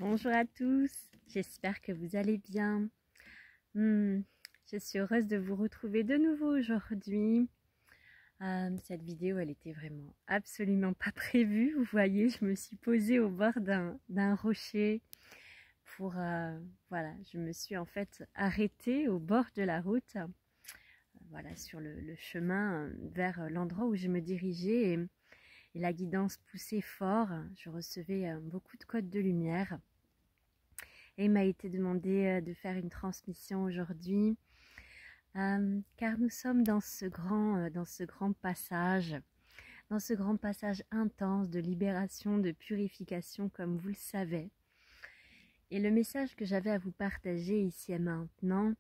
Bonjour à tous, j'espère que vous allez bien. Je suis heureuse de vous retrouver de nouveau aujourd'hui. Cette vidéo, elle était vraiment absolument pas prévue. Vous voyez, je me suis posée au bord d'un rocher pour... voilà, je me suis en fait arrêtée au bord de la route, voilà, sur le chemin vers l'endroit où je me dirigeais. Et la guidance poussait fort, je recevais beaucoup de codes de lumière. Et il m'a été demandé de faire une transmission aujourd'hui, car nous sommes dans ce grand passage intense de libération, de purification, comme vous le savez. Et le message que j'avais à vous partager ici et maintenant,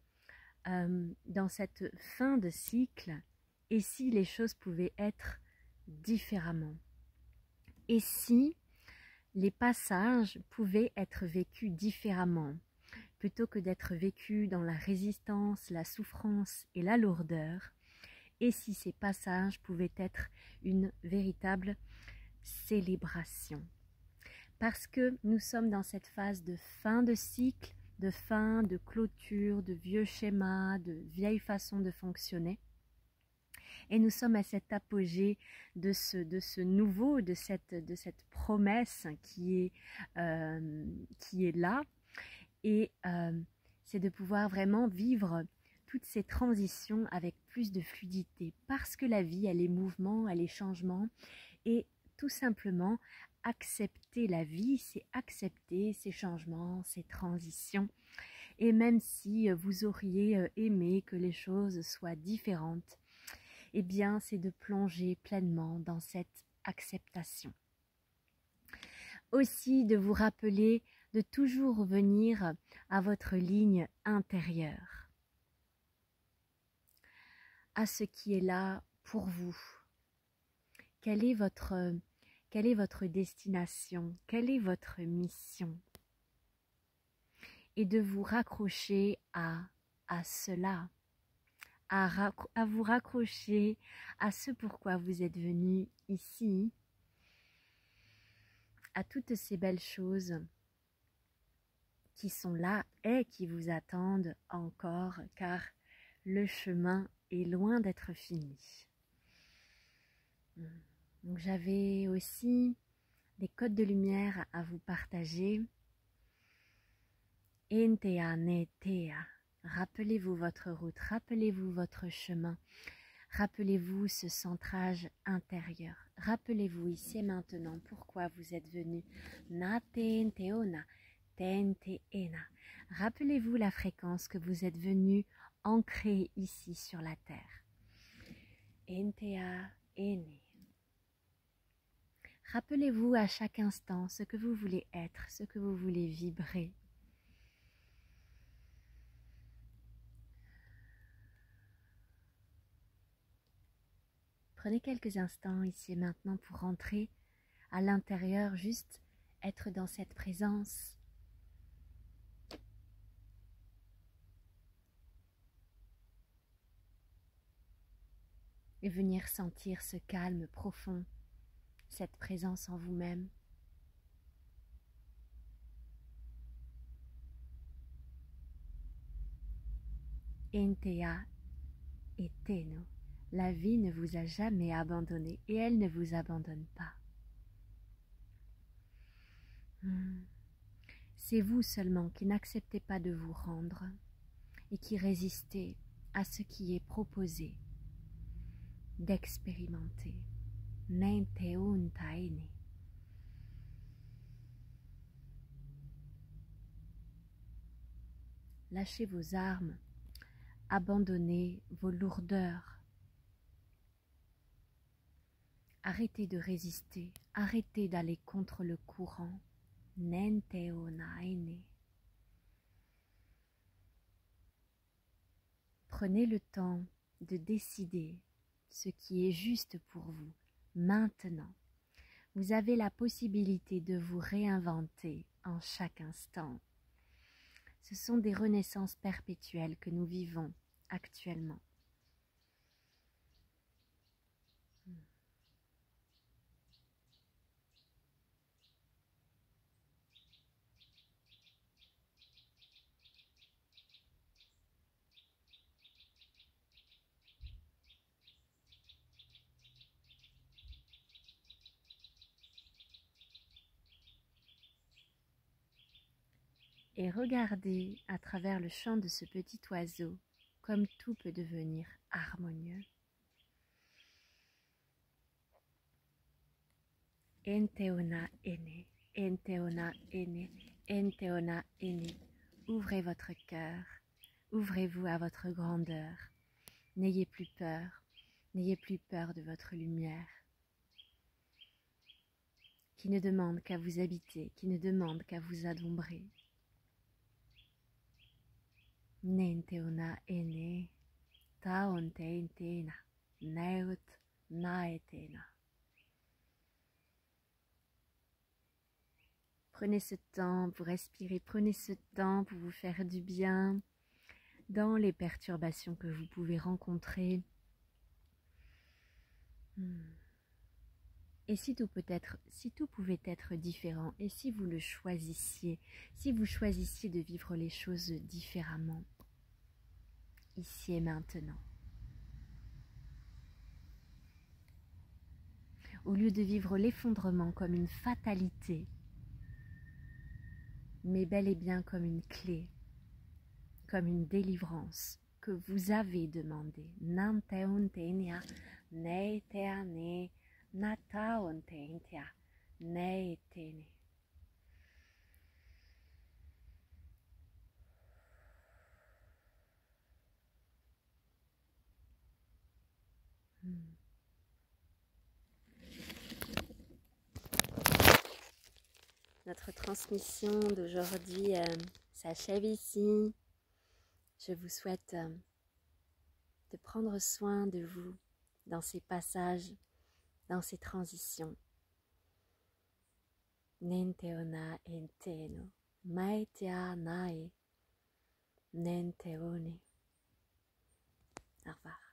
dans cette fin de cycle, et si les choses pouvaient être différemment? Et si les passages pouvaient être vécus différemment, plutôt que d'être vécus dans la résistance, la souffrance et la lourdeur, et si ces passages pouvaient être une véritable célébration. Parce que nous sommes dans cette phase de fin de cycle, de fin, de clôture, de vieux schémas, de vieilles façons de fonctionner. Et nous sommes à cet apogée de ce nouveau, de cette promesse qui est là. Et c'est de pouvoir vraiment vivre toutes ces transitions avec plus de fluidité. Parce que la vie, elle est mouvement, elle est changement. Et tout simplement, accepter la vie, c'est accepter ces changements, ces transitions. Et même si vous auriez aimé que les choses soient différentes, eh bien, c'est de plonger pleinement dans cette acceptation. Aussi, de vous rappeler de toujours revenir à votre ligne intérieure, à ce qui est là pour vous. Quelle est votre destination? Quelle est votre mission? Et de vous raccrocher à cela. À vous raccrocher à ce pourquoi vous êtes venu ici, à toutes ces belles choses qui sont là et qui vous attendent encore, car le chemin est loin d'être fini. Donc j'avais aussi des codes de lumière à vous partager. Entea netea. Rappelez-vous votre route, rappelez-vous votre chemin, rappelez-vous ce centrage intérieur. Rappelez-vous ici et maintenant pourquoi vous êtes venu. Natenteona, tenteena. Rappelez-vous la fréquence que vous êtes venu ancrer ici sur la terre. Entea ene. Rappelez-vous à chaque instant ce que vous voulez être, ce que vous voulez vibrer. Prenez quelques instants ici et maintenant pour rentrer à l'intérieur, juste être dans cette présence. Et venir sentir ce calme profond, cette présence en vous-même. Entea eteno. La vie ne vous a jamais abandonné et elle ne vous abandonne pas. C'est vous seulement qui n'acceptez pas de vous rendre et qui résistez à ce qui est proposé d'expérimenter. Nenteuntaene. Lâchez vos armes, abandonnez vos lourdeurs. Arrêtez de résister, arrêtez d'aller contre le courant. Nenteonaene. Prenez le temps de décider ce qui est juste pour vous. Maintenant, vous avez la possibilité de vous réinventer en chaque instant. Ce sont des renaissances perpétuelles que nous vivons actuellement. et regardez à travers le chant de ce petit oiseau comme tout peut devenir harmonieux. Enteona ene, enteona ene, enteona ene. Ouvrez votre cœur, ouvrez-vous à votre grandeur. N'ayez plus peur de votre lumière, qui ne demande qu'à vous habiter, qui ne demande qu'à vous adombrer. Nenteona ene, taonte entena, neut naetena. Prenez ce temps pour respirer, prenez ce temps pour vous faire du bien dans les perturbations que vous pouvez rencontrer. Et si tout pouvait être différent, et si vous le choisissiez, si vous choisissiez de vivre les choses différemment, ici et maintenant. Au lieu de vivre l'effondrement comme une fatalité, mais bel et bien comme une clé, comme une délivrance que vous avez demandé. Nanteontenia, neitea ne, nataontentia, neetene. Notre transmission d'aujourd'hui s'achève ici. Je vous souhaite de prendre soin de vous dans ces passages, dans ces transitions. Nenteona enteno, maetea nae, nenteone. Au revoir.